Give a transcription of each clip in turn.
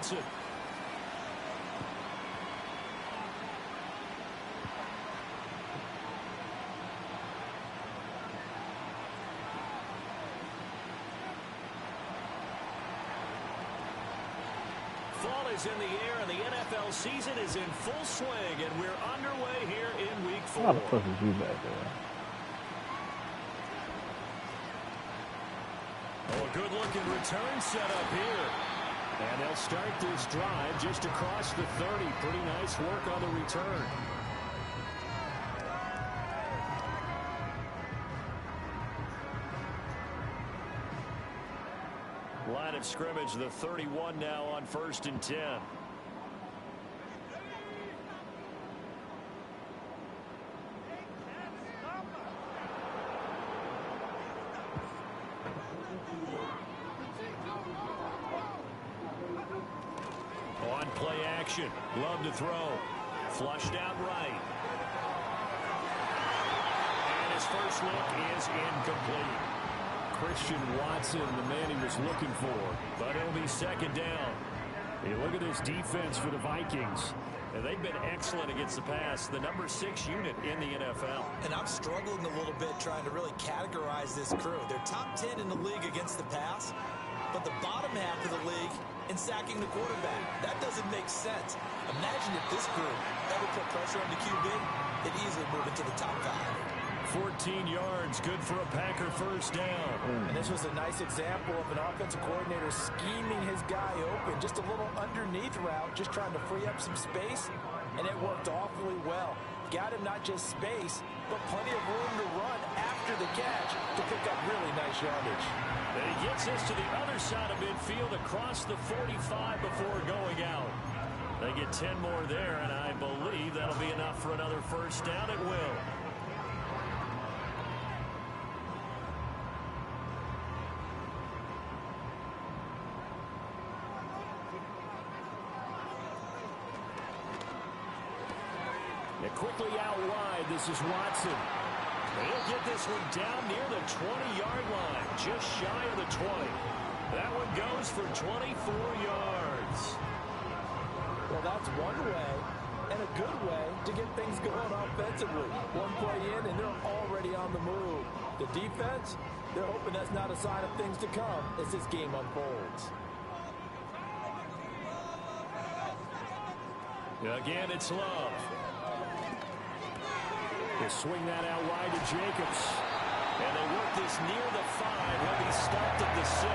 Watson. Fall is in the air, and the NFL season is in full swing, and we're underway here in Week 4. How the fuck is you back there? Oh, a good-looking return set up here. And they'll start this drive just across the 30. Pretty nice work on the return. Line of scrimmage, the 31 now on 1st and 10. On play action, love to throw. Flushed out right. And his first look is incomplete. Christian Watson, the man he was looking for, but it'll be second down. You look at this defense for the Vikings. And they've been excellent against the pass, the number 6 unit in the NFL. And I'm struggling a little bit trying to really categorize this crew. They're top 10 in the league against the pass, but the bottom half of the league in sacking the quarterback. That doesn't make sense. Imagine if this group ever put pressure on the QB, they'd easily move into the top 5. 14 yards, good for a Packer first down. And this was a nice example of an offensive coordinator scheming his guy open. Just a little underneath route, just trying to free up some space, and it worked awfully well. Got him not just space, but plenty of room to run after the catch to pick up really nice yardage. And he gets us to the other side of midfield across the 45 before going out. They get 10 more there, and I believe that'll be enough for another first down. It will. Quickly out wide, this is Watson. He'll get this one down near the 20-yard line, just shy of the 20. That one goes for 24 yards. Well, that's one way, and a good way, to get things going offensively. One play in, and they're already on the move. The defense, they're hoping that's not a sign of things to come as this game unfolds. Again, it's Love. They swing that out wide to Jacobs. And they work this near the 5. He'll be stopped at the 6.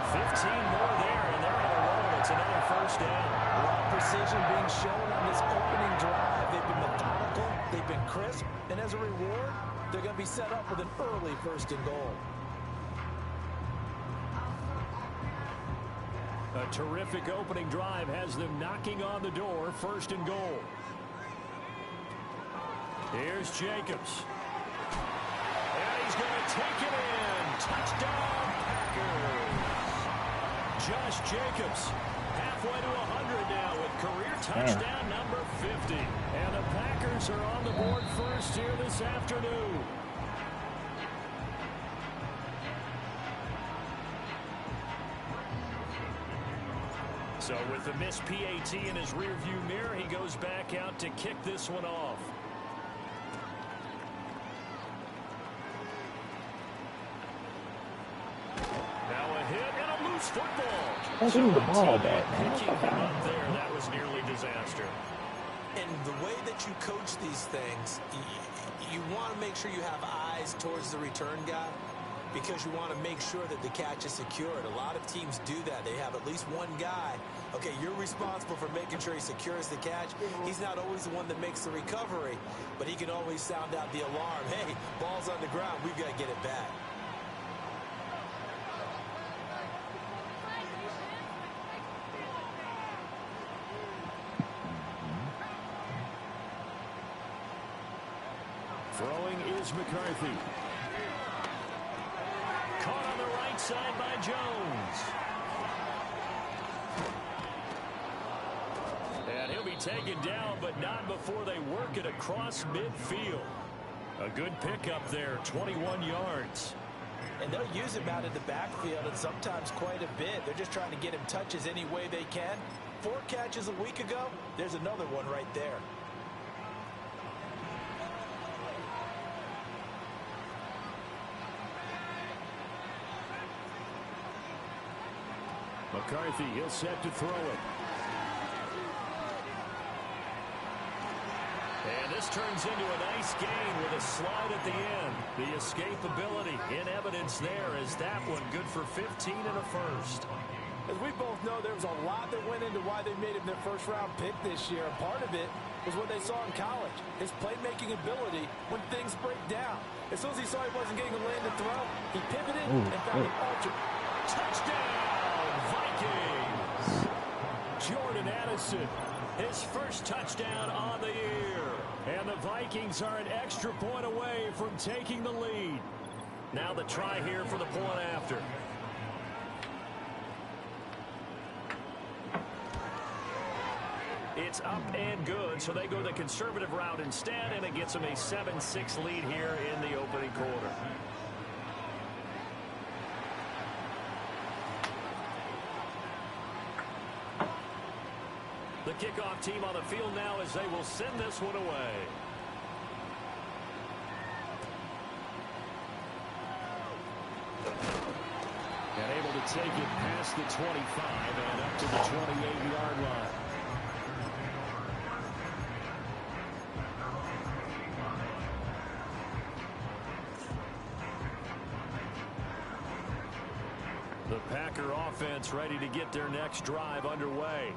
15 more there, and they're on a roll. It's another first down. A lot of precision being shown on this opening drive. They've been methodical. They've been crisp. And as a reward, they're going to be set up with an early 1st and goal. A terrific opening drive has them knocking on the door. 1st and goal. Here's Jacobs. And he's going to take it in. Touchdown, Packers. Josh Jacobs, halfway to 100 now with career touchdown number 50. And the Packers are on the board first here this afternoon. So with the missed PAT in his rearview mirror, he goes back out to kick this one off. Football. That's the ball back, man. Picking him up there, that was nearly disaster. And the way that you coach these things, you want to make sure you have eyes towards the return guy because you want to make sure that the catch is secured. A lot of teams do that. They have at least one guy. Okay, you're responsible for making sure he secures the catch. He's not always the one that makes the recovery, but he can always sound out the alarm. Hey, ball's on the ground. We've got to get it back. Throwing is McCarthy. Caught on the right side by Jones. And he'll be taken down, but not before they work it across midfield. A good pickup there, 21 yards. And they'll use him out in the backfield, and sometimes quite a bit. They're just trying to get him touches any way they can. 4 catches a week ago, there's another one right there. McCarthy, he'll set to throw it. And this turns into a nice gain with a slide at the end. The escapability in evidence there as that one good for 15 and a first. As we both know, there was a lot that went into why they made him their first-round pick this year. Part of it was what they saw in college, his playmaking ability when things break down. As soon as he saw he wasn't getting a lane to throw, he pivoted and found an alternate. Touchdown, Vikings! Jordan Addison, his first touchdown on the year. And the Vikings are an extra point away from taking the lead. Now the try here for the point after. It's up and good, so they go the conservative route instead, and it gets them a 7-6 lead here in the opening quarter. The kickoff team on the field now as they will send this one away. And able to take it past the 25 and up to the 28-yard line. The Packer offense ready to get their next drive underway.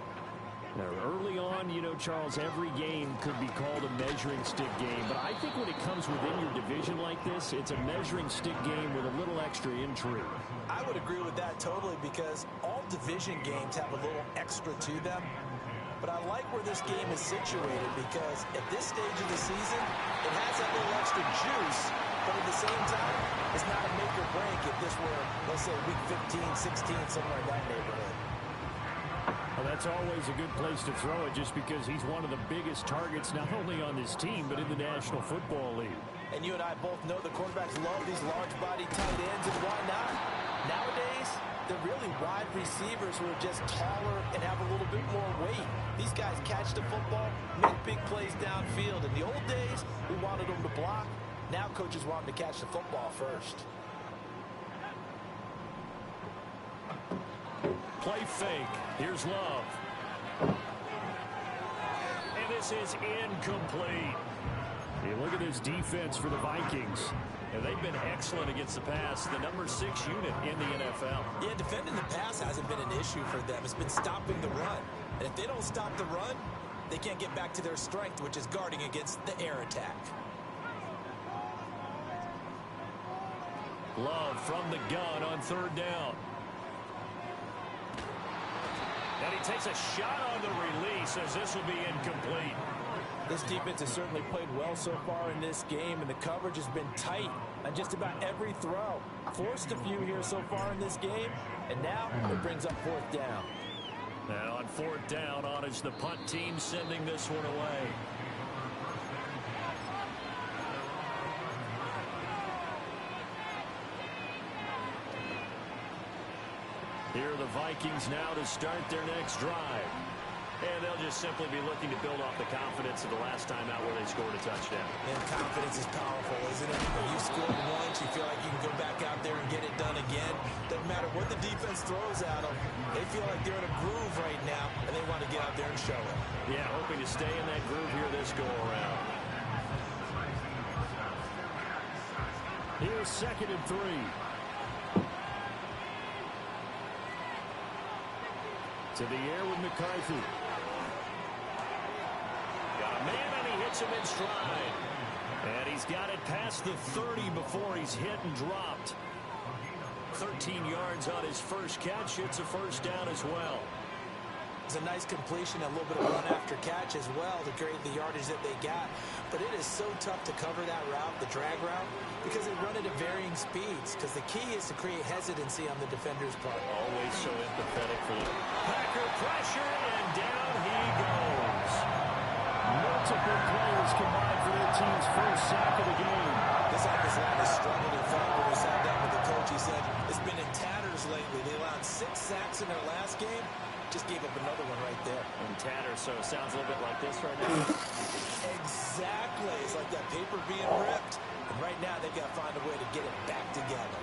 Now, early on, you know, Charles, every game could be called a measuring stick game. But I think when it comes within your division like this, it's a measuring stick game with a little extra intrigue. I would agree with that totally because all division games have a little extra to them. But I like where this game is situated because at this stage of the season, it has that little extra juice. But at the same time, it's not a make or break if this were, let's say, week 15, 16, somewhere in that neighborhood. Well, that's always a good place to throw it just because he's one of the biggest targets not only on this team but in the National Football League. And you and I both know the quarterbacks love these large-body tight ends, and why not? Nowadays, they're really wide receivers who are just taller and have a little bit more weight. These guys catch the football, make big plays downfield. In the old days, we wanted them to block. Now coaches want them to catch the football first. Play fake. Here's Love. And this is incomplete. You look at this defense for the Vikings. And they've been excellent against the pass. The number 6 unit in the NFL. Yeah, defending the pass hasn't been an issue for them. It's been stopping the run. And if they don't stop the run, they can't get back to their strength, which is guarding against the air attack. Love from the gun on 3rd down. And he takes a shot on the release as this will be incomplete. This defense has certainly played well so far in this game, and the coverage has been tight on just about every throw. Forced a few here so far in this game, and now it brings up 4th down. And on 4th down, on is the punt team sending this one away. Here are the Vikings now to start their next drive. And they'll just simply be looking to build off the confidence of the last time out where they scored a touchdown. And confidence is powerful, isn't it? When you scored once, you feel like you can go back out there and get it done again. Doesn't matter what the defense throws at them. They feel like they're in a groove right now, and they want to get out there and show it. Yeah, hoping to stay in that groove here this go-around. Here's 2nd and 3. To the air with McCarthy. Got a man, and he hits him in stride. And he's got it past the 30 before he's hit and dropped. 13 yards on his first catch. It's a 1st down as well. It's a nice completion, a little bit of run after catch as well to create the yardage that they got. But it is so tough to cover that route, the drag route, because they run it at varying speeds. Because the key is to create hesitancy on the defender's part. Always so empathetic for them. Packer pressure, and down he goes. Multiple players combined for their team's first sack of the game. This offensive line has struggled, in fact, when we sat down with the coach 6 sacks in their last game. Just gave up another one right there. And tatter, so it sounds a little bit like this right now. Exactly. It's like that paper being ripped. And right now, they've got to find a way to get it back together.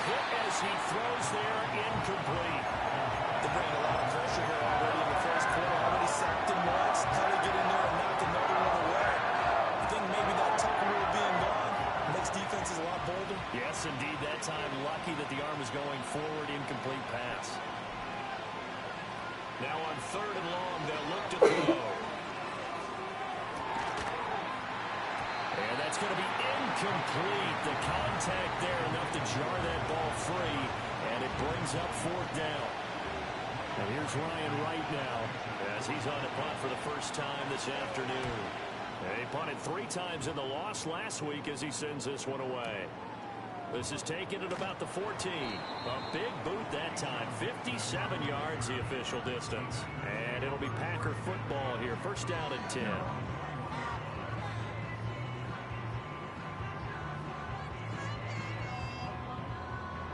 Hit as he throws there, incomplete. They're bringing a lot of pressure here already in the first quarter. Already sacked him once. How to get in there and knock another one away. I think maybe that tuck rule being gone makes defenses a lot bolder. Yes, indeed. That time, lucky that the arm was going forward, incomplete pass. Now on 3rd and long, they'll look to throw. And that's going to be incomplete. The contact there enough to jar that ball free, and it brings up 4th down. And here's Ryan Wright now as he's on the punt for the first time this afternoon. He punted 3 times in the loss last week as he sends this one away. This is taken at about the 14. A big boot that time. 57 yards the official distance. And it'll be Packer football here. 1st down and 10.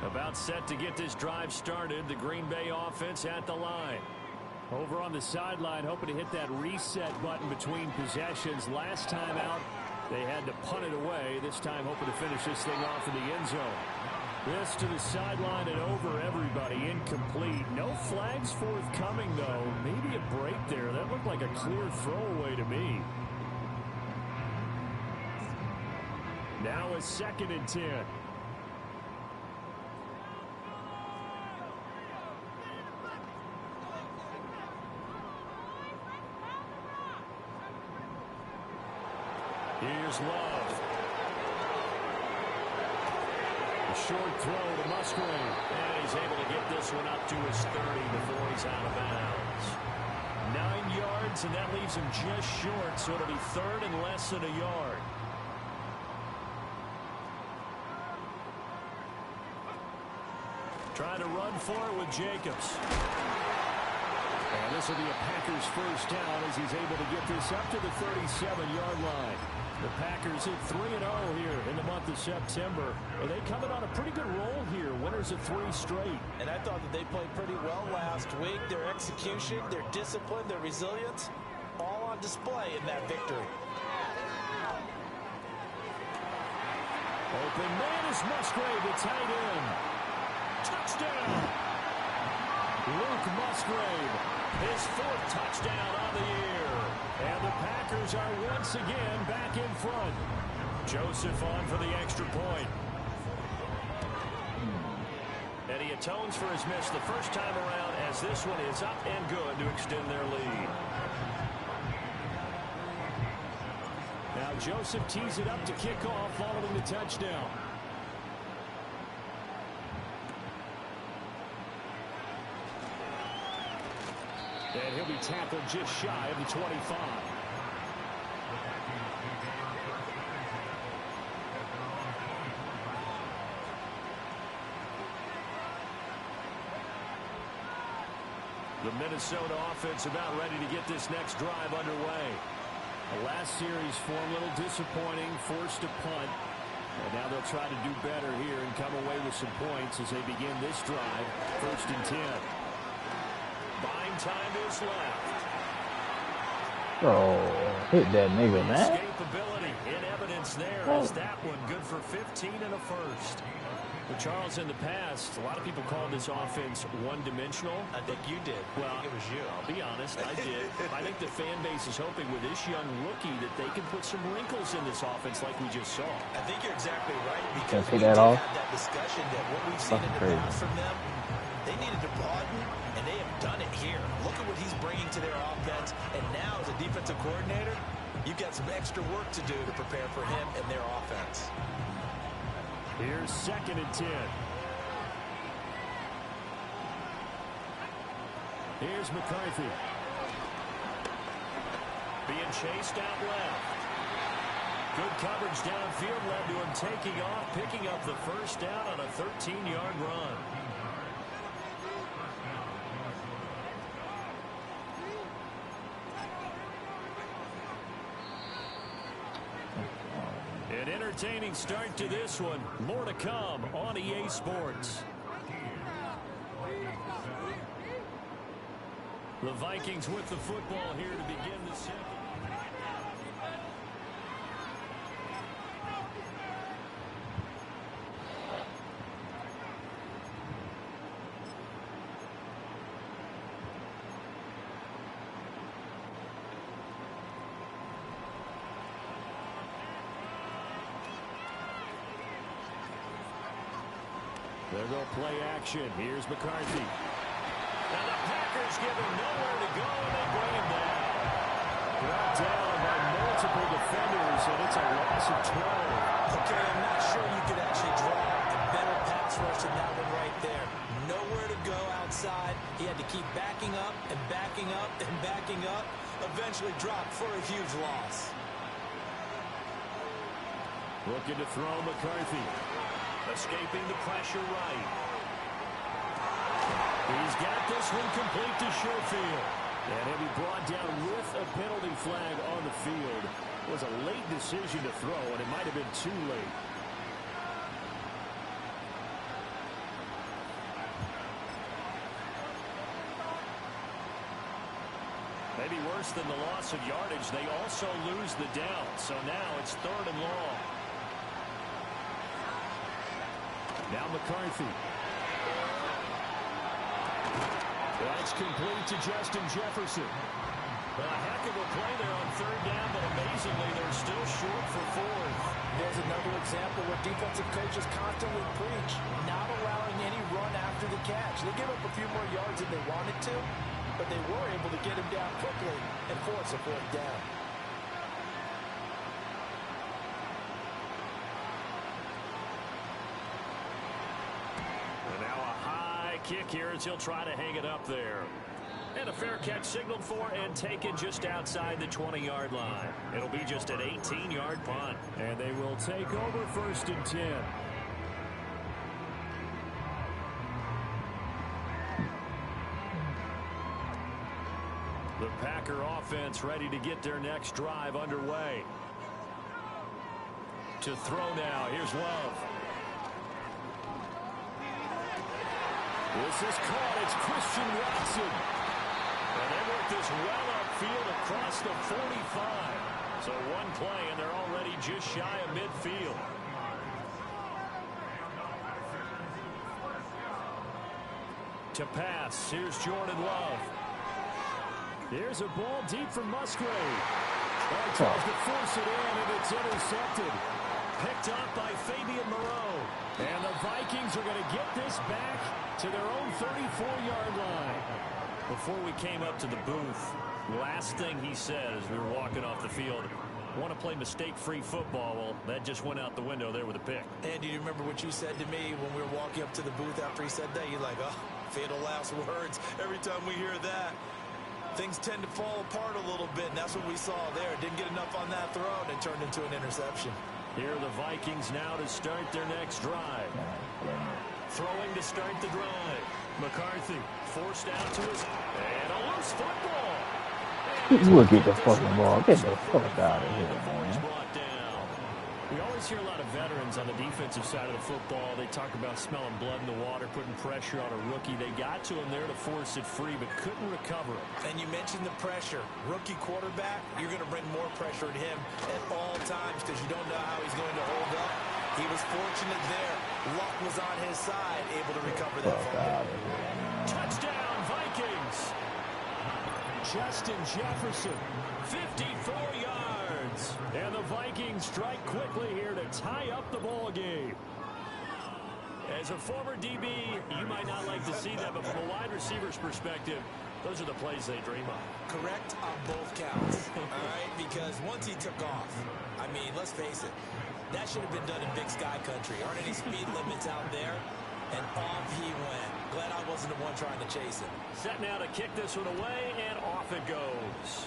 About set to get this drive started. The Green Bay offense at the line. Over on the sideline, hoping to hit that reset button between possessions. Last time out, they had to punt it away. This time, hoping to finish this thing off in the end zone. This to the sideline and over everybody. Incomplete. No flags forthcoming, though. Maybe a break there. That looked like a clear throwaway to me. Now a 2nd and 10. Here's Love. A short throw to Musgrave. And he's able to get this one up to his 30 before he's out of bounds. 9 yards, and that leaves him just short, so it'll be 3rd and less than a yard. Trying to run for it with Jacobs. And this will be a Packers 1st down as he's able to get this up to the 37-yard line. The Packers hit 3-0 here in the month of September. And they coming on a pretty good roll here. Winners of 3 straight. And I thought that they played pretty well last week. Their execution, their discipline, their resilience, all on display in that victory. Open man is Musgrave, the tight end. Touchdown! Luke Musgrave, his 4th touchdown on the year. And the Packers are once again back in front. Joseph on for the extra point. And he atones for his miss the first time around as this one is up and good to extend their lead. Now Joseph tees it up to kick off following the touchdown. And he'll be tackled just shy of the 25. The Minnesota offense about ready to get this next drive underway. The last series for a little disappointing, forced a punt. And now they'll try to do better here and come away with some points as they begin this drive. 1st and 10. Buying time is left. Oh, hit that nigga, man. Escapability in evidence there as that one good for 15 and a 1st. Well, Charles, in the past, a lot of people called this offense one-dimensional. I think you did. Well, I think it was you. I'll be honest, I did. I think the fan base is hoping with this young rookie that they can put some wrinkles in this offense like we just saw. I think you're exactly right because Take we that did off. have that discussion that what we've seen in the Crazy. past from them, they needed to broaden, and they have done it here. Look at what he's bringing to their offense, and now as a defensive coordinator, you've got some extra work to do to prepare for him and their offense. Here's 2nd and 10. Here's McCarthy. Being chased out left. Good coverage downfield led to him taking off, picking up the 1st down on a 13-yard run. An entertaining start to this one. More to come on EA Sports. The Vikings with the football here to begin the second. They'll go play action. Here's McCarthy. And the Packers give him nowhere to go, and they bring him down. Brought down by multiple defenders, and it's a loss of 12. Okay, I'm not sure you could actually draw a better pass rush than that one right there. Nowhere to go outside. He had to keep backing up and backing up and backing up. Eventually dropped for a huge loss. Looking to throw McCarthy. Escaping the pressure right. He's got this one complete to Sherfield. And he'll be brought down with a penalty flag on the field. It was a late decision to throw, and it might have been too late. Maybe worse than the loss of yardage, they also lose the down. So now it's 3rd and long. Now McCarthy. That's complete to Justin Jefferson. A heck of a play there on 3rd down, but amazingly, they're still short for 4th. There's another example where defensive coaches constantly preach, not allowing any run after the catch. They give up a few more yards than they wanted to, but they were able to get him down quickly and force a 4th down. Kick here as he'll try to hang it up there. And a fair catch signaled for and taken just outside the 20-yard line. It'll be just an 18-yard punt. And they will take over 1st and 10. The Packer offense ready to get their next drive underway. To throw now. Here's Love. This is caught. It's Christian Watson. And they work this well upfield across the 45. So one play, and they're already just shy of midfield. To pass, here's Jordan Love. Here's a ball deep from Musgrave. He tries to force it in, and it's intercepted. Picked up by Fabian Moreau. And the Vikings are going to get this back to their own 34-yard line. Before we came up to the booth, last thing he said as we were walking off the field, want to play mistake-free football. Well, that just went out the window there with a pick. And do you remember what you said to me when we were walking up to the booth after he said that? You're like, oh, fatal last words. Every time we hear that, things tend to fall apart a little bit, and that's what we saw there. Didn't get enough on that throw, and it turned into an interception. Here are the Vikings now to start their next drive. Throwing to start the drive. McCarthy forced out to his... And a loose football. Look at the fucking ball. Get the fuck out of here, man. We always hear a lot of veterans on the defensive side of the football. They talk about smelling blood in the water, putting pressure on a rookie. They got to him there to force it free, but couldn't recover it. And you mentioned the pressure. Rookie quarterback, you're going to bring more pressure at him at all times because you don't know how he's going to hold up. He was fortunate there. Luck was on his side, able to recover that fumble. Touchdown, Vikings! Justin Jefferson, 54 yards. And the Vikings strike quickly here to tie up the ball game. As a former DB, you might not like to see that, but from a wide receiver's perspective, those are the plays they dream of. Correct on both counts, all right? Because once he took off, I mean, let's face it, that should have been done in Big Sky Country. Aren't any speed limits out there? And off he went. Glad I wasn't the one trying to chase him. Set now to kick this one away, and off it goes.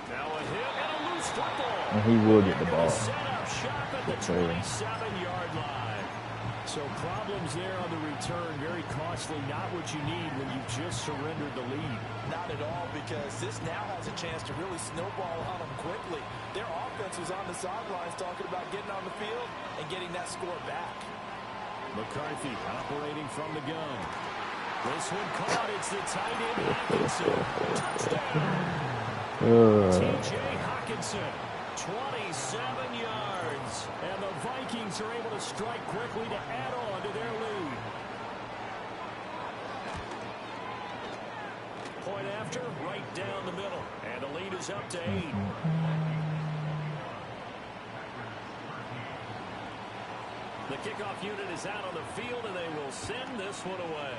Now a hit and a loose football. And he will get the ball. Set up shop at the 27-yard line. So So problems there on the return, very costly, not what you need when you just surrendered the lead. Not at all, because this now has a chance to really snowball on them quickly. Their offense was on the sidelines talking about getting on the field and getting that score back. McCarthy operating from the gun. This one caught. It's the tight end, Hockenson. Touchdown. T.J. Hockenson, 27 yards. And the Vikings are able to strike quickly to add on to their lead. Point after, right down the middle. And the lead is up to 8. The kickoff unit is out on the field, and they will send this one away.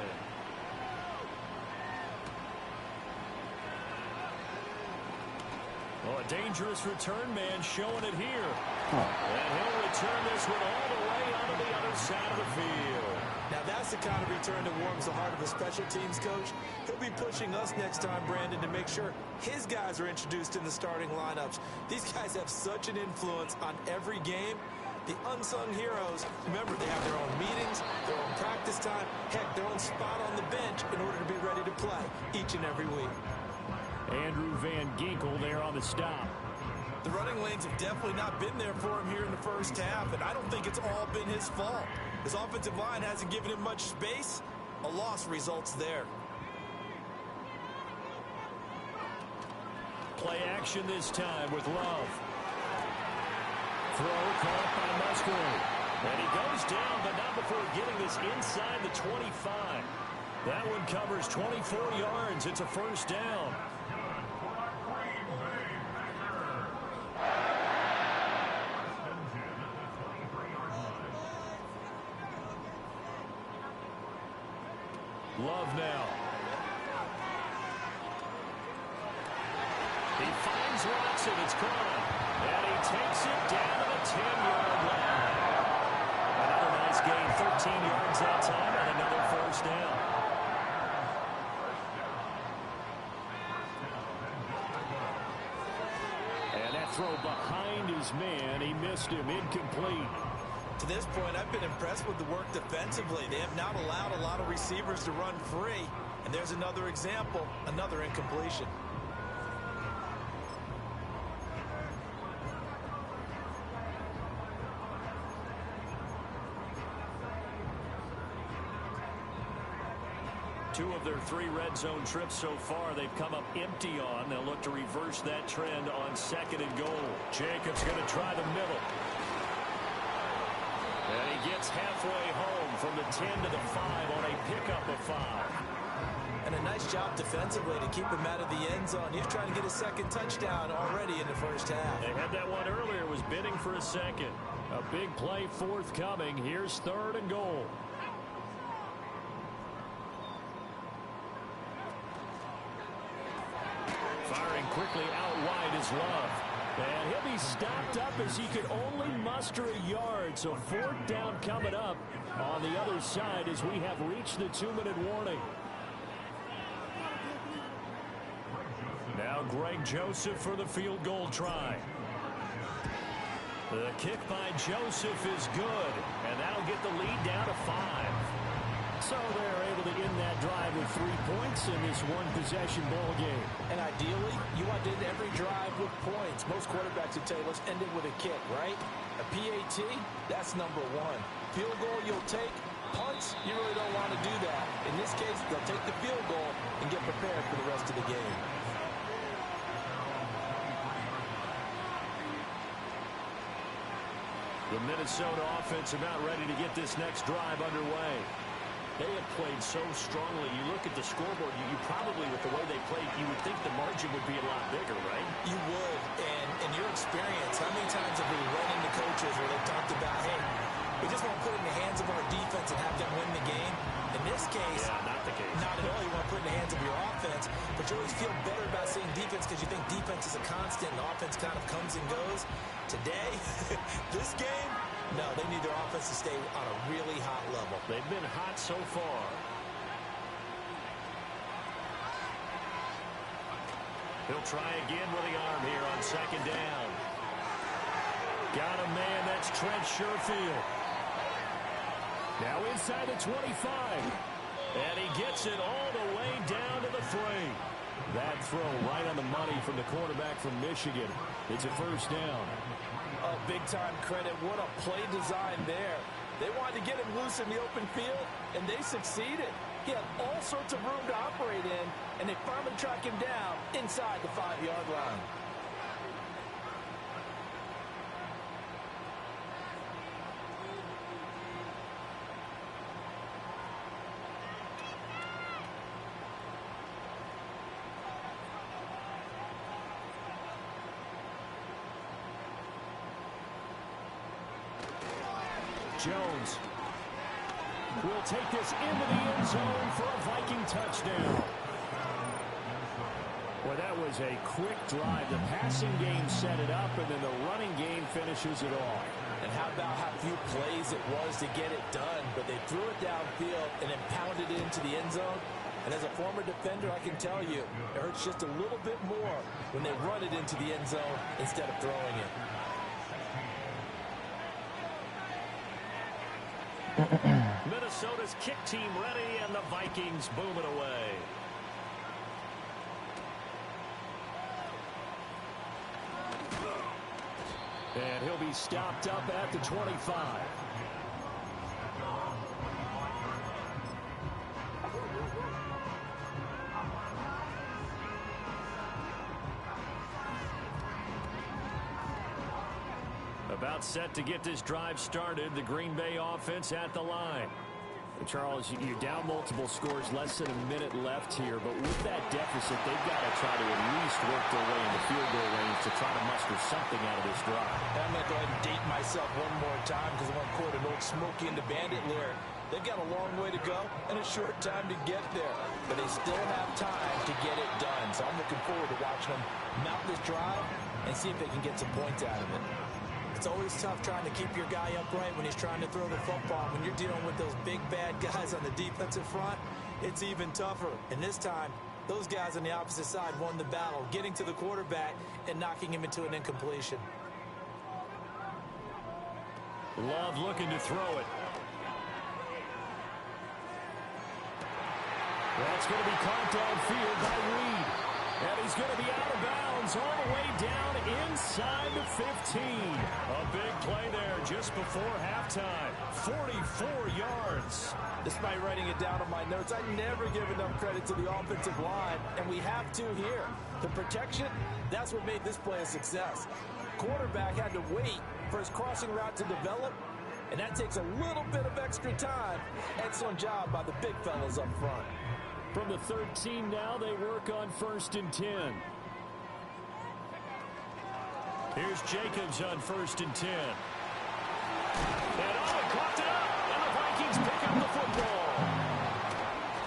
Oh, a dangerous return man showing it here. And he'll return this one all the way onto the other side of the field. Now that's the kind of return that warms the heart of a special teams coach. He'll be pushing us next time, Brandon, to make sure his guys are introduced in the starting lineups. These guys have such an influence on every game. The unsung heroes, remember, they have their own meetings, their own practice time, heck, their own spot on the bench in order to be ready to play each and every week. Andrew Van Ginkel there on the stop. The running lanes have definitely not been there for him here in the first half, and I don't think it's all been his fault. His offensive line hasn't given him much space. A loss results there. Play action this time with Love. Throw caught by Musgrave. And he goes down, but not before getting this inside the 25. That one covers 24 yards. It's a first down. Love now. He finds Watson. It's gone. And he takes it down to the 10-yard line. Another nice gain, 13 yards that time, and another first down. And that throw behind his man, he missed him, incomplete. To this point, I've been impressed with the work defensively. They have not allowed a lot of receivers to run free. And there's another example, another incompletion. Two of their 3 red zone trips so far, they've come up empty on. They'll look to reverse that trend on 2nd and goal. Jacobs going to try the middle. And he gets halfway home from the 10 to the 5 on a pickup of 5. And a nice job defensively to keep him out of the end zone. He's trying to get a second touchdown already in the first half. They had that one earlier, was bidding for a second. A big play forthcoming. Here's 3rd and goal. Firing quickly out wide is Love. And he'll be stopped up as he could only muster a yard. So 4th down coming up on the other side as we have reached the 2-minute warning. Now Greg Joseph for the field goal try. The kick by Joseph is good. And that'll get the lead down to 5. So they're able to end that drive with 3 points in this one-possession ball game. And ideally, you want to end every drive with points. Most quarterbacks would tell you, let's end it with a kick, right? A PAT, that's number 1. Field goal you'll take. Punts, you really don't want to do that. In this case, they'll take the field goal and get prepared for the rest of the game. The Minnesota offense about ready to get this next drive underway. They have played so strongly. You look at the scoreboard, you probably, with the way they played, you would think the margin would be a lot bigger, right? You would. And in your experience, how many times have we run into coaches where they've talked about, hey, we just want to put it in the hands of our defense and have them win the game? In this case, not the case. Not at all. You want to put it in the hands of your offense, but you always feel better about saying defense because you think defense is a constant and offense kind of comes and goes. Today, this game, no, they need their offense to stay on a really hot level. They've been hot so far. He'll try again with the arm here on 2nd down. Got a man, that's Trent Sherfield. Now inside the 25. And he gets it all the way down to the 3. That throw right on the money from the quarterback from Michigan. It's a first down. Oh, big-time credit. What a play design there. They wanted to get him loose in the open field, and they succeeded. He had all sorts of room to operate in, and they finally track him down inside the 5-yard line. Jones will take this into the end zone for a Viking touchdown. Well, that was a quick drive. The passing game set it up, and then the running game finishes it off. And how about how few plays it was to get it done, but they threw it downfield and then pounded it into the end zone. And as a former defender, I can tell you, it hurts just a little bit more when they run it into the end zone instead of throwing it. Minnesota's kick team ready, and the Vikings boom it away. And he'll be stopped up at the 25. About set to get this drive started. The Green Bay offense at the line. Charles, you're down multiple scores, less than a minute left here, but with that deficit, they've got to try to at least work their way into field goal range to try to muster something out of this drive. I'm going to go ahead and date myself one more time because I want to quote an old Smokey and the Bandit lyric. They've got a long way to go and a short time to get there, but they still have time to get it done. So I'm looking forward to watching them mount this drive and see if they can get some points out of it. It's always tough trying to keep your guy upright when he's trying to throw the football. When you're dealing with those big, bad guys on the defensive front, it's even tougher. And this time, those guys on the opposite side won the battle, getting to the quarterback and knocking him into an incompletion. Love looking to throw it. That's going to be caught downfield by Reed. And he's going to be out of bounds all the way down inside the 15. A big play there just before halftime. 44 yards. Despite writing it down on my notes, I never give enough credit to the offensive line, and we have to here. The protection, that's what made this play a success. Quarterback had to wait for his crossing route to develop, and that takes a little bit of extra time. Excellent job by the big fellas up front. From the 13 now, they work on 1st and 10. Here's Jacobs on 1st and 10. And caught it up, and the Vikings pick up the football.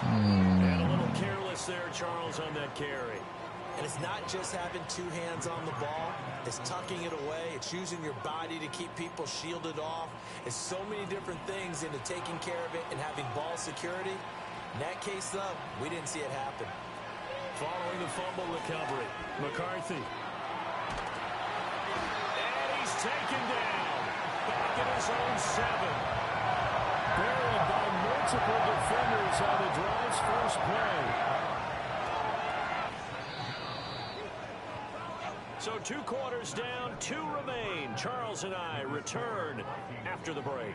And a little careless there, Charles, on that carry. And it's not just having two hands on the ball. It's tucking it away. It's using your body to keep people shielded off. It's so many different things into taking care of it and having ball security. In that case, though, we didn't see it happen. Following the fumble recovery, McCarthy. And he's taken down. Back at his own 7. Buried by multiple defenders on the drive's first play. So 2 quarters down, 2 remain. Charles and I return after the break.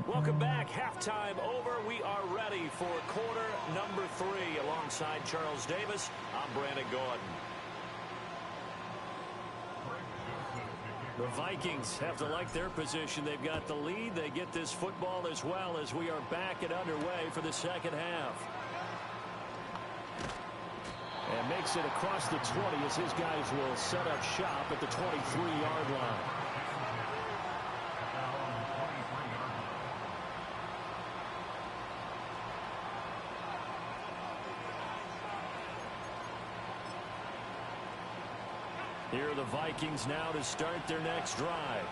Welcome back. Halftime over. We are ready for quarter number 3. Alongside Charles Davis, I'm Brandon Gordon. The Vikings have to like their position. They've got the lead. They get this football as well as we are back and underway for the second half. And makes it across the 20 as his guys will set up shop at the 23-yard line. Here are the Vikings now to start their next drive.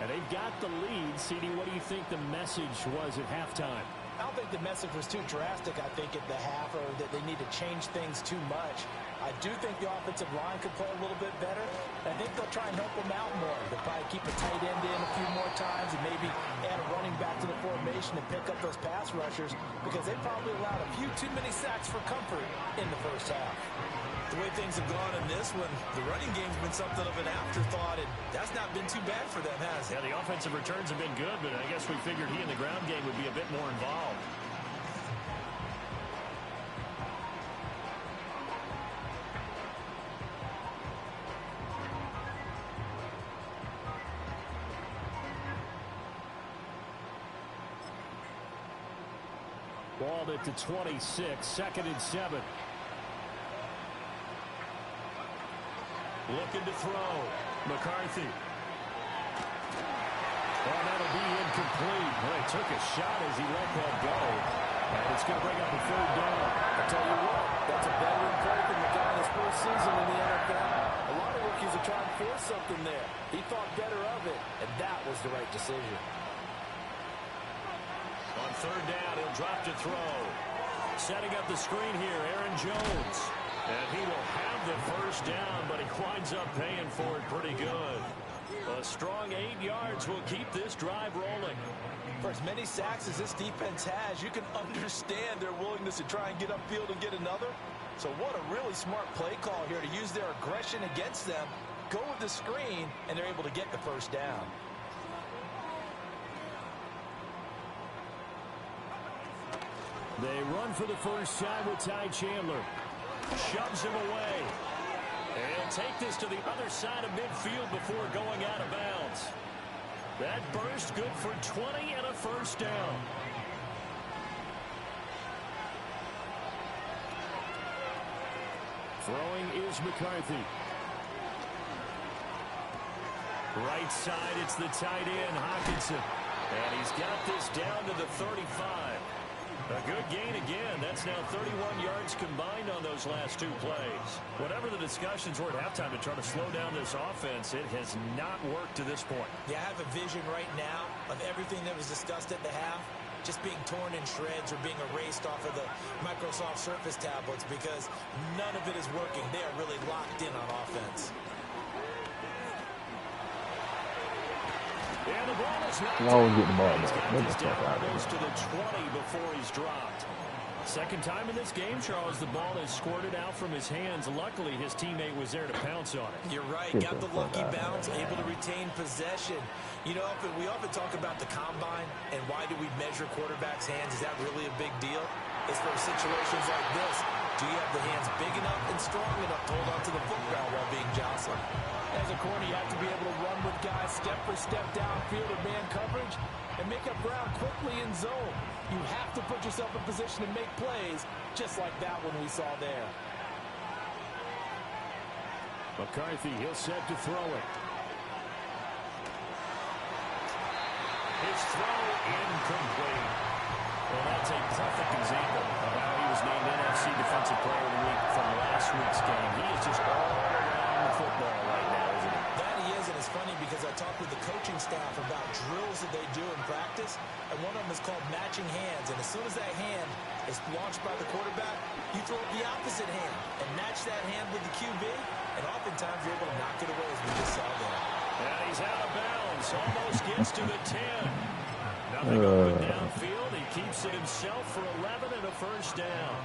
And they've got the lead. CD, what do you think the message was at halftime? I don't think the message was too drastic, I think, at the half, or that they need to change things too much. I do think the offensive line could play a little bit better. I think they'll try and help them out more. They'll probably keep a tight end in a few more times and maybe add a running back to the formation and pick up those pass rushers because they probably allowed a few too many sacks for comfort in the first half. The way things have gone in this one, the running game's been something of an afterthought, and that's not been too bad for them, has it? Yeah, the offensive returns have been good, but I guess we figured he in the ground game would be a bit more involved. Ball at the 26, 2nd and 7. Looking to throw. McCarthy. Oh, that'll be incomplete. Well, he took a shot as he let that go. And it's going to bring up a 3rd down. I'll tell you what, that's a veteran play from the guy in his first season in the NFL. A lot of rookies are trying to force something there. He thought better of it, and that was the right decision. On 3rd down, he'll drop to throw. Setting up the screen here, Aaron Jones. And he will have the 1st down, but he winds up paying for it pretty good. A strong 8 yards will keep this drive rolling. For as many sacks as this defense has, you can understand their willingness to try and get upfield and get another. So what a really smart play call here to use their aggression against them, go with the screen, and they're able to get the 1st down. They run for the first time with Ty Chandler. Shoves him away. And he'll take this to the other side of midfield before going out of bounds. That burst good for 20 and a 1st down. Throwing is McCarthy. Right side, it's the tight end, Hockenson. And he's got this down to the 35. A good gain again. That's now 31 yards combined on those last 2 plays. Whatever the discussions were at halftime to try to slow down this offense, it has not worked to this point. Yeah, I have a vision right now of everything that was discussed at the half just being torn in shreds or being erased off of the Microsoft Surface tablets because none of it is working. They are really locked in on offense. And the ball is not. Always get the ball He's back. got Get this the fuck down out of almost to here. the 20 before he's dropped. 2nd time in this game, Charles, the ball is squirted out from his hands. Luckily, his teammate was there to pounce on it. You're right. Get Got the the fuck lucky out of bounce, here. able to retain possession. You know, we often talk about the combine and why do we measure quarterbacks' hands. Is that really a big deal? It's for situations like this. Do you have the hands big enough and strong enough to hold onto the football while being jostled? As a corner, you have to be able to run with guys step for step downfield or man coverage and make up ground quickly in zone. You have to put yourself in position to make plays, just like that one we saw there. McCarthy, he'll set to throw it. His throw incomplete. Well, that's a perfect example of how he was named NFC Defensive Player of the Week from last week's game. He is just all around the football right now, isn't he? That he is, and it's funny because I talked with the coaching staff about drills that they do in practice, and one of them is called matching hands. And as soon as that hand is launched by the quarterback, you throw it the opposite hand and match that hand with the QB, and oftentimes you're able to knock it away as we just saw there. And he's out of bounds. Almost gets to the 10. Nothing open downfield. He keeps it himself for 11 and a 1st down.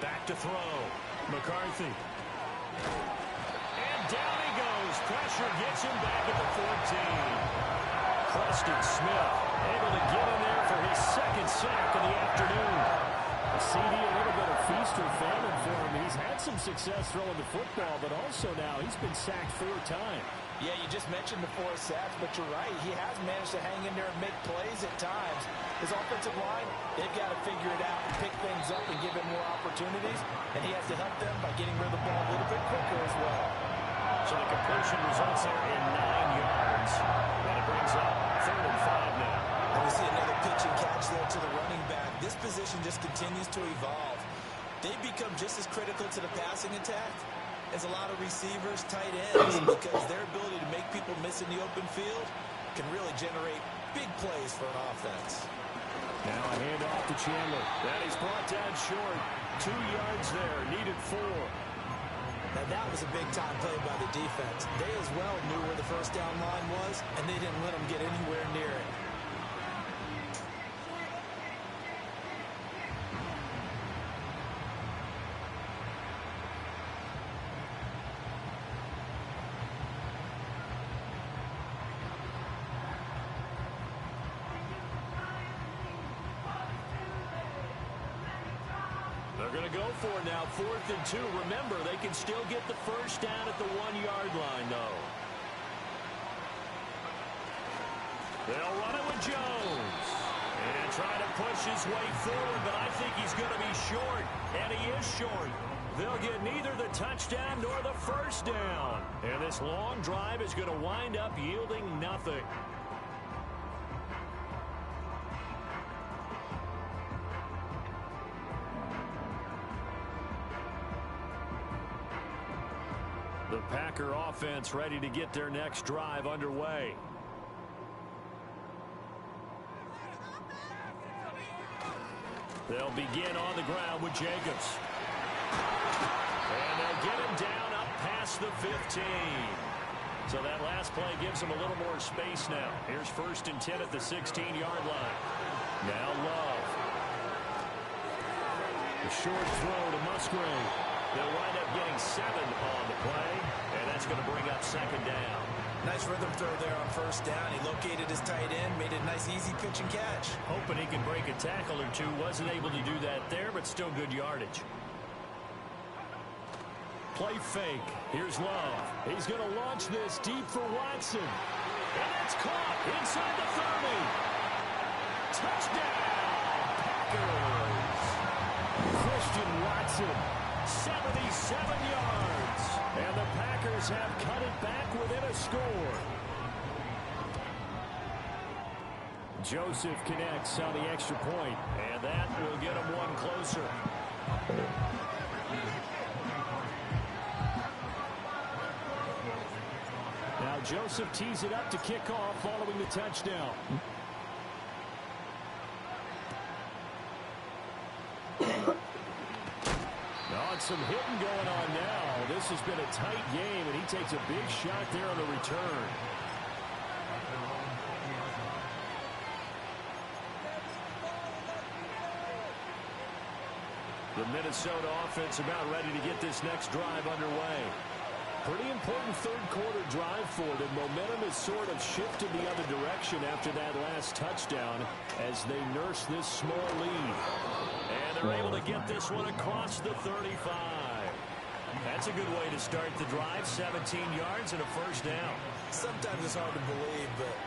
Back to throw. McCarthy. And down he goes. Pressure gets him back at the 14. Preston Smith able to get in there for his 2nd sack of the afternoon. A CD, a little bit of feast or famine for him. He's had some success throwing the football, but also now he's been sacked 4 times. Yeah, you just mentioned the 4 sacks, but you're right. He has managed to hang in there and make plays at times. His offensive line, they've got to figure it out and pick things up and give him more opportunities, and he has to help them by getting rid of the ball a little bit quicker as well. So the completion results there in 9 yards. And it brings up 3rd and 5 now. And we see another pitch and catch there to the running back. This position just continues to evolve. They become just as critical to the passing attack as a lot of receivers, tight ends, because their ability to make people miss in the open field can really generate big plays for an offense. Now a handoff to Chandler. That is brought down short. 2 yards there, needed 4. Now that was a big-time play by the defense. They as well knew where the first down line was, and they didn't let them get anywhere near it. They're going to go for it now, 4th and 2. Remember, they can still get the first down at the 1-yard line, though. They'll run it with Jones. And try to push his way forward, but I think he's going to be short. And he is short. They'll get neither the touchdown nor the first down. And this long drive is going to wind up yielding nothing. The Packer offense ready to get their next drive underway. They'll begin on the ground with Jacobs. And they'll get him down up past the 15. So that last play gives them a little more space now. Here's 1st and 10 at the 16-yard line. Now Love. The short throw to Musgrave. They'll wind up getting 7 on the play, and that's going to bring up 2nd down. Nice rhythm throw there on 1st down. He located his tight end, made a nice easy pitch and catch. Hoping he can break a tackle or two. Wasn't able to do that there, but still good yardage. Play fake. Here's Love. He's going to launch this deep for Watson. And that's caught inside the 30. Touchdown, Packers. Christian Watson, 77 yards. And the Packers have cut it back within a score. Joseph connects on the extra point, and that will get him one closer. Now Joseph tees it up to kick off following the touchdown. Some hitting going on now. This has been a tight game, and he takes a big shot there on the return. The Minnesota offense about ready to get this next drive underway. Pretty important third-quarter drive for them. Momentum has sort of shifted the other direction after that last touchdown as they nurse this small lead. And they're able to get this one across the 35. That's a good way to start the drive. 17 yards and a first down. Sometimes it's hard to believe, but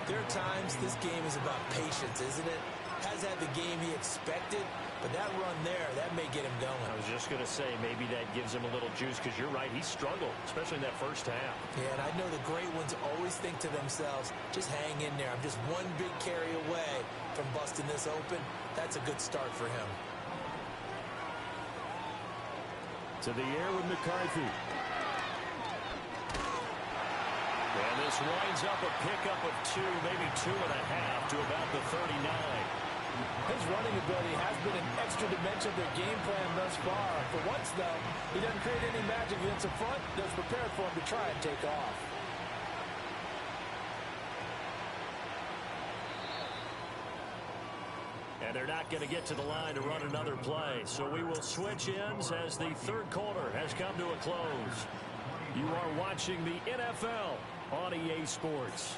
there are times this game is about patience, isn't it? Has had the game he expected, but that run there, that may get him going. I was just going to say, maybe that gives him a little juice, because you're right, he struggled, especially in that first half. Yeah, and I know the great ones always think to themselves, just hang in there. I'm just one big carry away from busting this open. That's a good start for him. To the air with McCarthy. And this winds up a pickup of 2, maybe 2.5 to about the 39. His running ability has been an extra dimension of their game plan thus far. For once, though, he doesn't create any magic against the front that's prepared for him to try and take off. And they're not going to get to the line to run another play. So we will switch ends as the third quarter has come to a close. You are watching the NFL on EA Sports.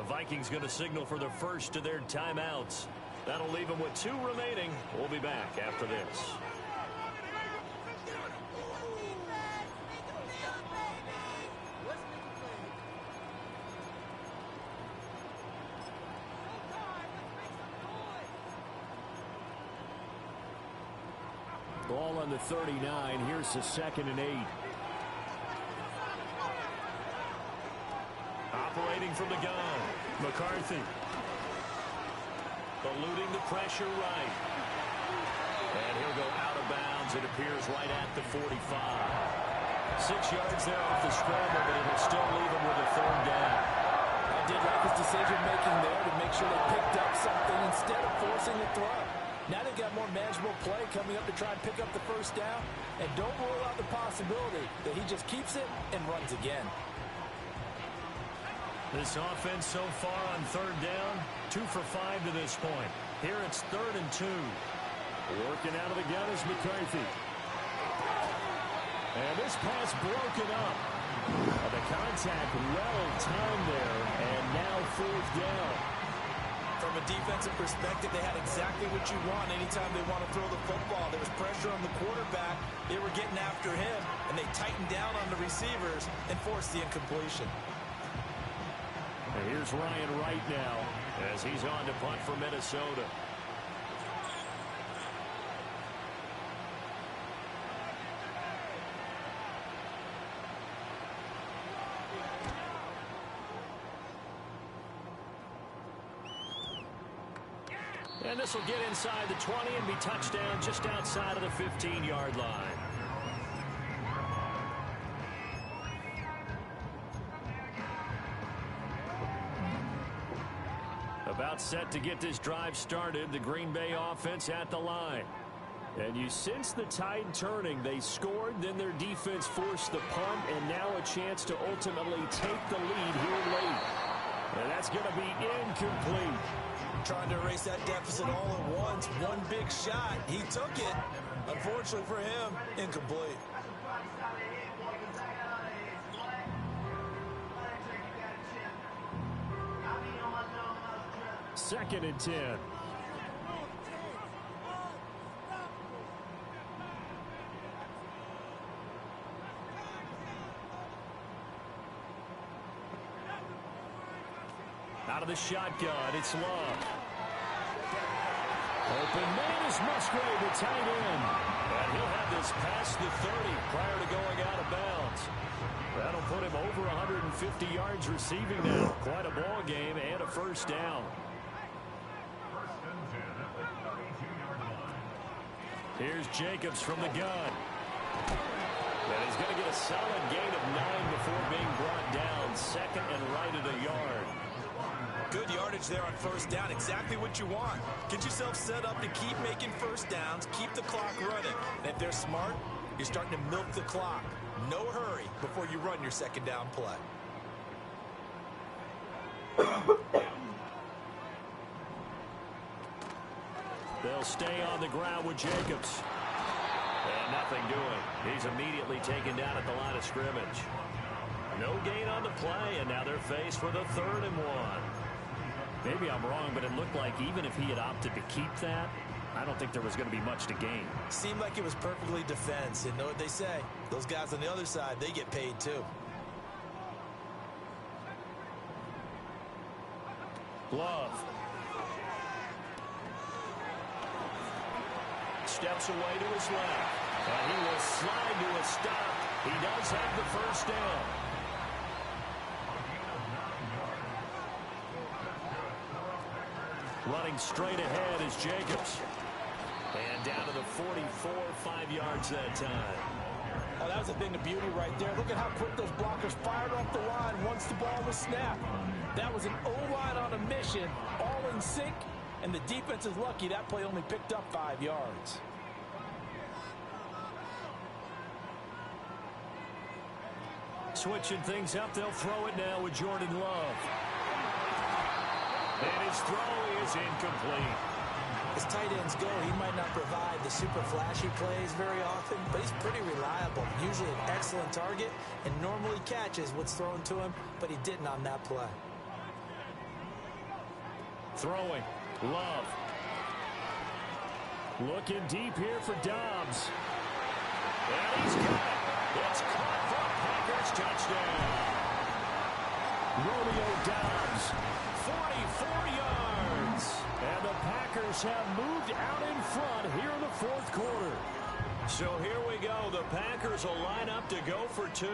Vikings going to signal for the first of their timeouts. That'll leave them with 2 remaining. We'll be back after this. Ball on the 39. Here's the 2nd and 8. Operating from the gun. McCarthy. Eluding the pressure right. And he'll go out of bounds. It appears right at the 45. 6 yards there off the scramble, but it'll still leave him with a 3rd down. I did like his decision-making there to make sure they picked up something instead of forcing the throw. Now they've got more manageable play coming up to try and pick up the 1st down. And don't rule out the possibility that he just keeps it and runs again. This offense so far on 3rd down, 2 for 5 to this point. Here it's 3rd and 2. Working out of the gun is McCarthy. And this pass broken up. The contact well timed there, and now 4th down. From a defensive perspective, they had exactly what you want anytime they want to throw the football. There was pressure on the quarterback. They were getting after him, and they tightened down on the receivers and forced the incompletion. And here's Ryan Wright now as he's on to punt for Minnesota. And this will get inside the 20 and be touchdown just outside of the 15-yard line. About set to get this drive started. The Green Bay offense at the line. And you sense the tide turning. They scored, then their defense forced the punt, and now a chance to ultimately take the lead here late. And that's going to be incomplete. Trying to erase that deficit all at once. One big shot. He took it. Unfortunately for him, incomplete. Second and 10. Out of the shotgun, it's Love. Open man is Musgrave, the tight end. And he'll have this past the 30 prior to going out of bounds. That'll put him over 150 yards receiving now. Quite a ball game and a 1st down. Here's Jacobs from the gun. And he's going to get a solid gain of 9 before being brought down. 2nd and right at a yard. Good yardage there on 1st down. Exactly what you want. Get yourself set up to keep making 1st downs. Keep the clock running. And if they're smart, you're starting to milk the clock. No hurry before you run your 2nd down play. They'll stay on the ground with Jacobs. And nothing doing. He's immediately taken down at the line of scrimmage. No gain on the play, and now they're faced with a 3rd and 1. Maybe I'm wrong, but it looked like even if he had opted to keep that, I don't think there was going to be much to gain. Seemed like it was perfectly defense. And know what they say? Those guys on the other side, they get paid too. Love. Steps away to his left. And he will slide to a stop. He does have the 1st down. Running straight ahead is Jacobs. And down to the 44, 5 yards that time. Oh, that was a thing of beauty right there. Look at how quick those blockers fired off the line once the ball was snapped. That was an O-line on a mission, all in sync, and the defense is lucky that play only picked up 5 yards. Switching things up, they'll throw it now with Jordan Love. And his throw is incomplete. As tight ends go, he might not provide the super flashy plays very often, but he's pretty reliable. Usually an excellent target and normally catches what's thrown to him, but he didn't on that play. Throwing. Love. Looking deep here for Dobbs. And he's got it. It's caught for a Packers touchdown. Romeo Dobbs, 44 yards. And the Packers have moved out in front here in the fourth quarter. So here we go. The Packers will line up to go for two.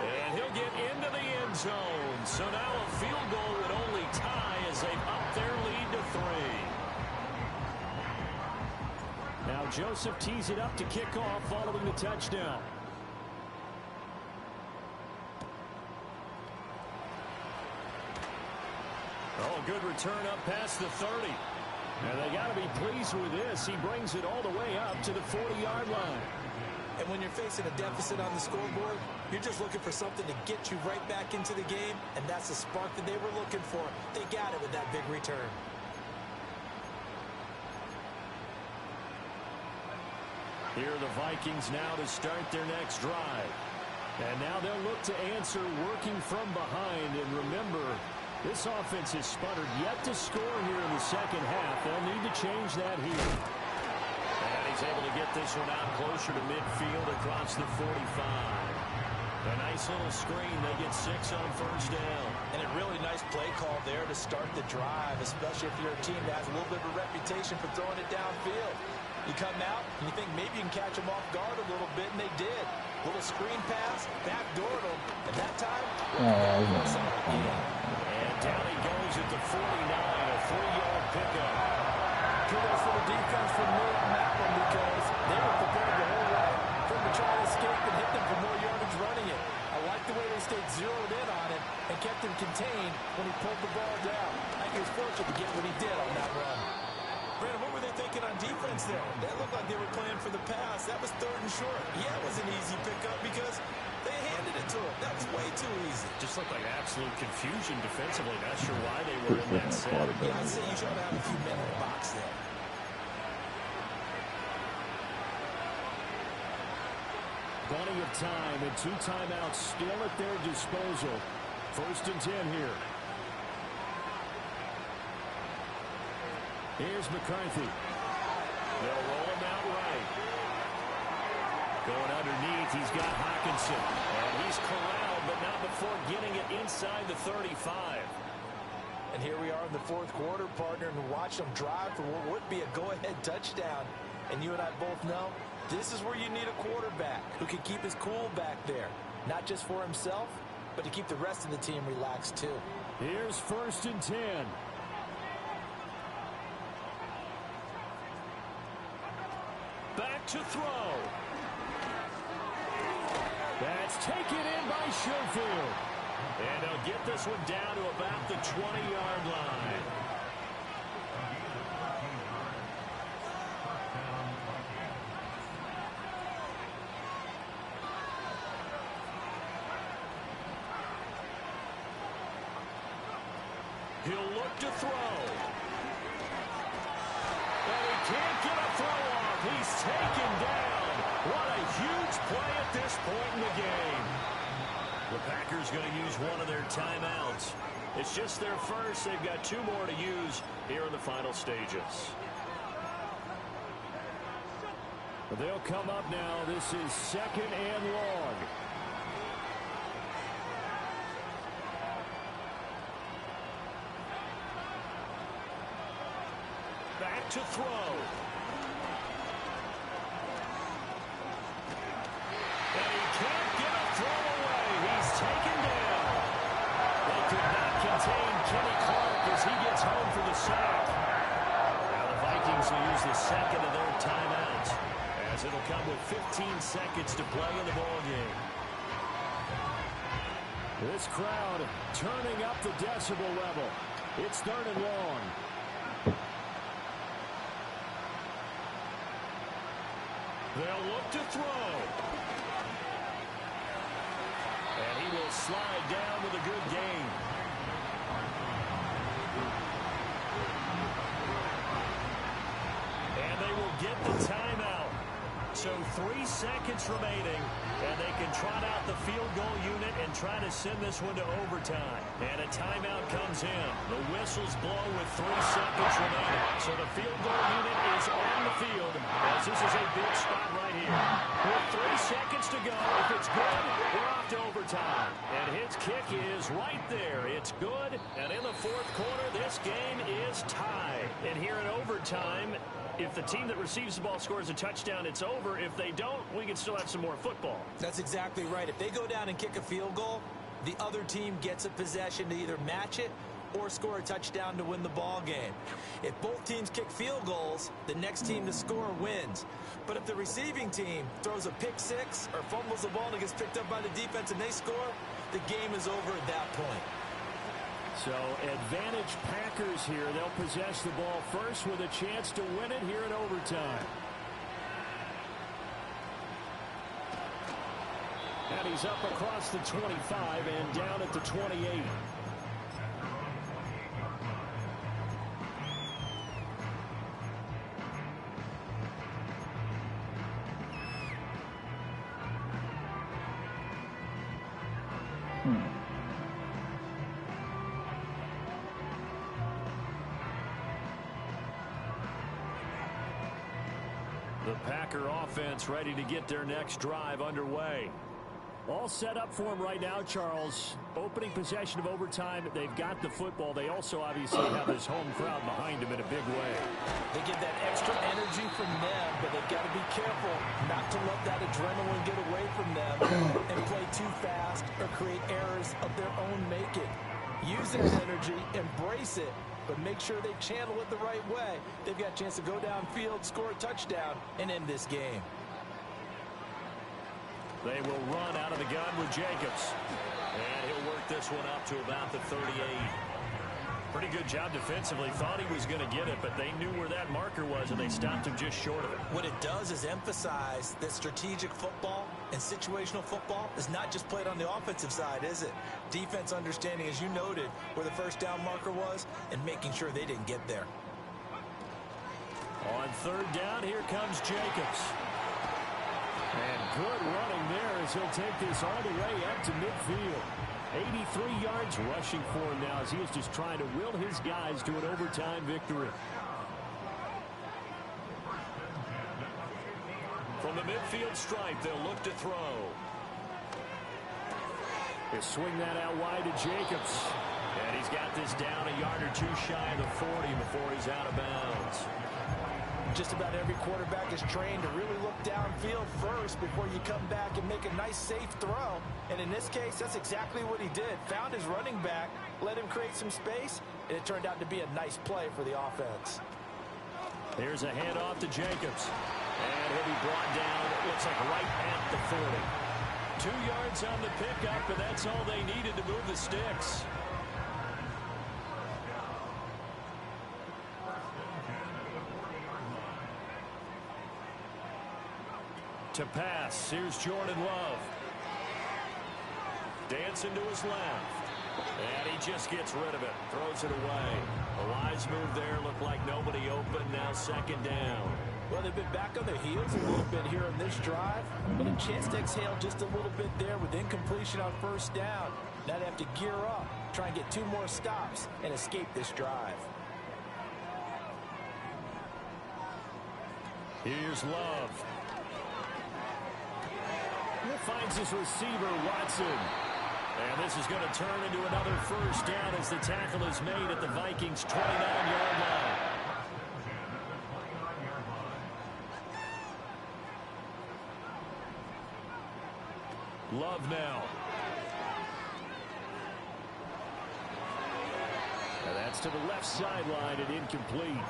And he'll get into the end zone. So now a field goal would only tie as they've upped their lead to 3. Now Joseph tees it up to kick off following the touchdown. Oh, good return up past the 30. And they got to be pleased with this. He brings it all the way up to the 40-yard line. And when you're facing a deficit on the scoreboard, you're just looking for something to get you right back into the game, and that's the spark that they were looking for. They got it with that big return. Here are the Vikings now to start their next drive. And now they'll look to answer working from behind. And remember, this offense has sputtered yet to score here in the second half. They'll need to change that here. And he's able to get this one out closer to midfield across the 45. A nice little screen. They get 6 on first down. And a really nice play call there to start the drive, especially if you're a team that has a little bit of a reputation for throwing it downfield. You come out and you think maybe you can catch them off guard a little bit, and they did. Little screen pass, backdoored them, and that time, and down he goes at the 49, a 3-yard pickup. Kudos for the defense from me on that one because they were prepared the whole way for him to try to escape and hit them for more yardage running it. I like the way they stayed zeroed in on him and kept him contained when he pulled the ball down. I think he was fortunate to get what he did on that run. Brandon, what were they thinking on defense there? That looked like they were playing for the pass. That was 3rd and short. Yeah, it was an easy pickup because they handed it to him. That was way too easy. Just looked like absolute confusion defensively. Not sure why they were in that set. Yeah, I'd say you should have a few men in the box there. Plenty of time and 2 timeouts still at their disposal. 1st and 10 here. Here's McCarthy. They'll roll him out right. Going underneath, he's got Hawkinson. And he's corralled, but not before getting it inside the 35. And here we are in the 4th quarter, partner, and watch them drive for what would be a go-ahead touchdown. And you and I both know this is where you need a quarterback who can keep his cool back there. Not just for himself, but to keep the rest of the team relaxed too. Here's 1st and 10. Back to throw. That's taken in by Schofield. And they'll get this one down to about the 20-yard line. He'll look to throw. And he can't get a throw off. He's taken down. What a huge play at this point in the game. The Packers going to use one of their timeouts. It's just their first. They've got 2 more to use here in the final stages. They'll come up now. This is 2nd and long. Back to throw. And he can't get a throw away. He's taken down. They could not contain Kenny Clark as he gets home for the sack. Now the Vikings will use the 2nd of their timeouts, as it'll come with 15 seconds to play in the ballgame. This crowd turning up the decibel level. It's 3rd and long. They'll look to throw. And he will slide down with a good gain. And they will get the timeout. So 3 seconds remaining, and they can trot out the field goal unit and try to send this one to overtime. And a timeout comes in. The whistles blow with 3 seconds remaining. So the field goal unit is on the field, as this is a big spot right here. With 3 seconds to go, if it's good, we're off to overtime. And his kick is right there. It's good, and in the fourth quarter, this game is tied. And here in overtime, if the team that receives the ball scores a touchdown, it's over. If they don't, we can still have some more football. That's exactly right. If they go down and kick a field goal, the other team gets a possession to either match it or score a touchdown to win the ball game. If both teams kick field goals, the next team to score wins. But if the receiving team throws a pick six or fumbles the ball and it gets picked up by the defense and they score, the game is over at that point. So advantage Packers here. They'll possess the ball first with a chance to win it here in overtime. And he's up across the 25 and down at the 28. The Packer offense ready to get their next drive underway. All set up for him right now, Charles. Opening possession of overtime. They've got the football. They also obviously have this home crowd behind them in a big way. They get that extra energy from them, but they've got to be careful not to let that adrenaline get away from them and play too fast or create errors of their own making. Use that energy, embrace it, but make sure they channel it the right way. They've got a chance to go downfield, score a touchdown, and end this game. They will run out of the gun with Jacobs. And he'll work this one up to about the 38. Pretty good job defensively. Thought he was going to get it, but they knew where that marker was, and they stopped him just short of it. What it does is emphasize that strategic football and situational football is not just played on the offensive side, is it? Defense understanding, as you noted, where the first down marker was and making sure they didn't get there. On third down, here comes Jacobs. And good running there as he'll take this all the way up to midfield. 83 yards rushing for him now as he is just trying to will his guys to an overtime victory. From the midfield stripe, they'll look to throw. He'll swing that out wide to Jacobs. And he's got this down a yard or two shy of the 40 before he's out of bounds. Just about every quarterback is trained to really look downfield first before you come back and make a nice, safe throw. And in this case, that's exactly what he did. Found his running back, let him create some space, and it turned out to be a nice play for the offense. Here's a handoff to Jacobs. And he'll be brought down, it looks like right at the 40. 2 yards on the pickup, and that's all they needed to move the sticks. To pass, here's Jordan Love. Dancing to his left. And he just gets rid of it. Throws it away. A wise move there. Looked like nobody open. Now second down. Well, they've been back on their heels a little bit here in this drive, but a chance to exhale just a little bit there with incompletion on first down. Now they have to gear up, try and get 2 more stops, and escape this drive. Here's Love. Finds his receiver, Watson. And this is going to turn into another first down as the tackle is made at the Vikings' 29-yard line. Love now. And that's to the left sideline and incomplete.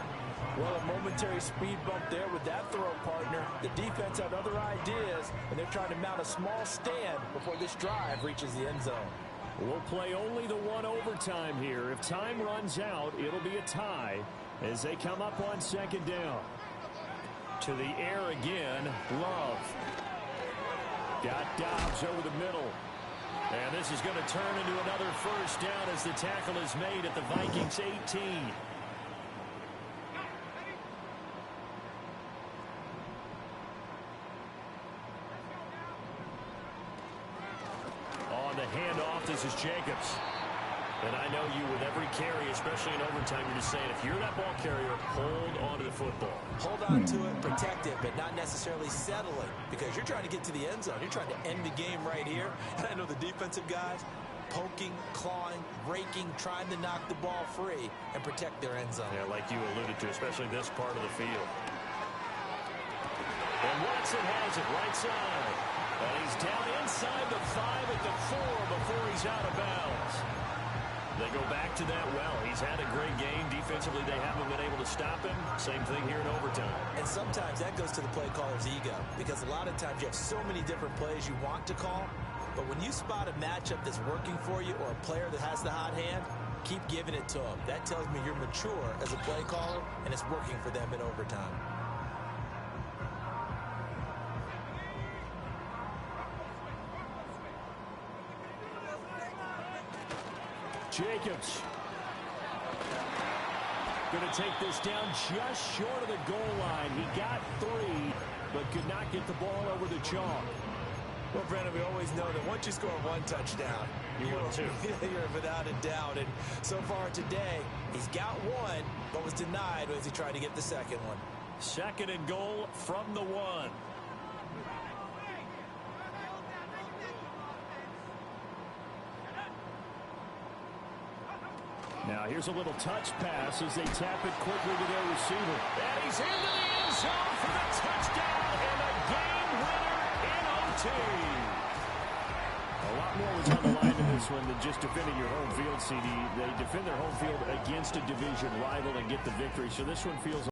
Well, a momentary speed bump there with that throw, partner. The defense had other ideas, and they're trying to mount a small stand before this drive reaches the end zone. We'll play only the one overtime here. If time runs out, it'll be a tie as they come up on second down. To the air again, Love. Got Dobbs over the middle. And this is going to turn into another first down as the tackle is made at the Vikings' 18. This is Jacobs. And I know you with every carry, especially in overtime, you're just saying, if you're that ball carrier, hold on to the football. Hold on to it, protect it, but not necessarily settling, because you're trying to get to the end zone. You're trying to end the game right here. And I know the defensive guys poking, clawing, raking, trying to knock the ball free and protect their end zone. Yeah, like you alluded to, especially this part of the field. And Watson has it right side. And he's down inside the 5 at the 4 before he's out of bounds. They go back to that well. He's had a great game. Defensively, they haven't been able to stop him. Same thing here in overtime. And sometimes that goes to the play caller's ego, because a lot of times you have so many different plays you want to call, but when you spot a matchup that's working for you or a player that has the hot hand, keep giving it to them. That tells me you're mature as a play caller, and it's working for them in overtime. Jacobs going to take this down just short of the goal line. He got 3, but could not get the ball over the chalk. Well, Brandon, we always know that once you score 1 touchdown, you're without a doubt. And so far today, he's got 1, but was denied as he tried to get the second one. 2nd and goal from the 1. Now here's a little touch pass as they tap it quickly to their receiver. And he's into the end zone for the touchdown and a game winner in OT. A lot more was on the line in this one than just defending your home field, CD. They defend their home field against a division rival and get the victory. So this one feels